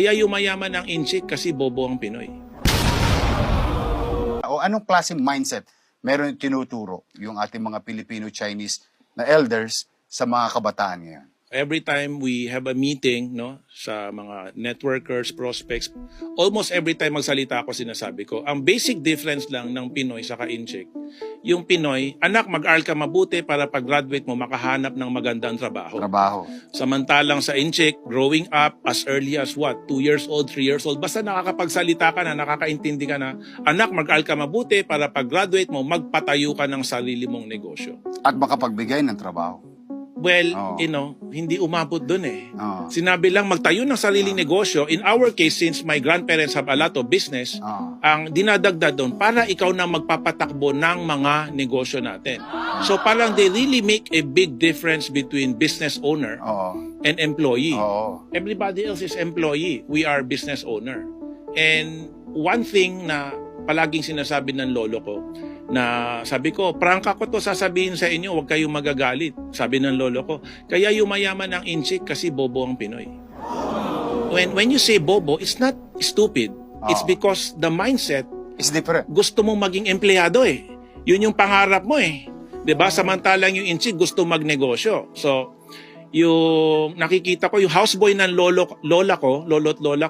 Kaya yumayaman ang inchik kasi bobo ang Pinoy. O anong klaseng mindset meron tinuturo yung ating mga Filipino-Chinese na elders sa mga kabataan ngayon? Every time we have a meeting, no, sa mga networkers, prospects, almost every time magsalita ako, sinasabi ko, ang basic difference lang ng Pinoy sa ka-inchik, yung Pinoy, anak, mag-aral ka mabuti para pag-graduate mo, makahanap ng magandang trabaho. Samantalang sa inchik, growing up as early as what? 2 years old, 3 years old, basta nakakapagsalita ka na, nakakaintindi ka na, anak, mag-aral ka mabuti para pag-graduate mo, magpatayo ka ng sarili mong negosyo. At makapagbigay ng trabaho. Well, hindi umabot dun eh. Sinabi lang magtayo ng sariling negosyo. In our case, since my grandparents have a lot of business, ang dinadagdag doon para ikaw na magpapatakbo ng mga negosyo natin. So parang they really make a big difference between business owner and employee. Everybody else is employee. We are business owner. And one thing na palaging sinasabi ng lolo ko, na sabi ko, prangka ko to sasabihin sa inyo, huwag kayong magagalit. Sabi ng lolo ko, kaya yumayaman ang inchik kasi bobo ang Pinoy. When you say bobo, it's not stupid. It's because the mindset is different. Gusto mong maging empleyado eh. Yun yung pangarap mo eh. 'Di ba? Samantalang yung inchik gusto magnegosyo. So, yung nakikita ko, yung houseboy ng lolo't lola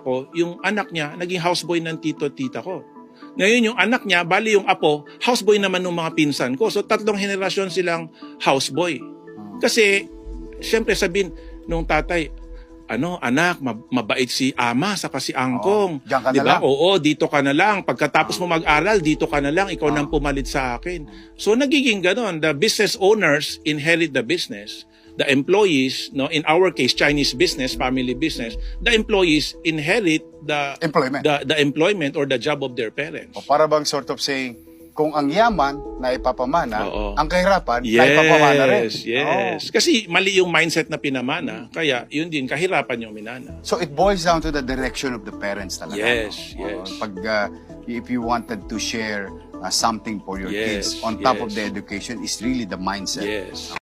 ko, yung anak niya, naging houseboy ng tito-tita ko. Ngayon yung anak niya, bali yung apo, houseboy naman ng mga pinsan ko. So 3 henerasyon silang houseboy. Kasi, syempre sabihin nung tatay, anak, mabait si ama saka si angkong. Diyan ka na diba? lang. Oo, dito ka na lang. Pagkatapos mo mag-aral, dito ka na lang. Ikaw nang pumalit sa akin. So nagiging ganon. The business owners inherit the business. The employees, no, in our case, Chinese business, family business, the employees inherit the employment or the job of their parents. O para bang sort of saying, kung ang yaman na ipapamana, ang kahirapan na ipapamana rin. Yes. Kasi mali yung mindset na pinamana, kaya yun din, kahirapan yung minana. So it boils down to the direction of the parents talaga. Yes. If you wanted to share something for your kids, on top of the education, is really the mindset. Yes.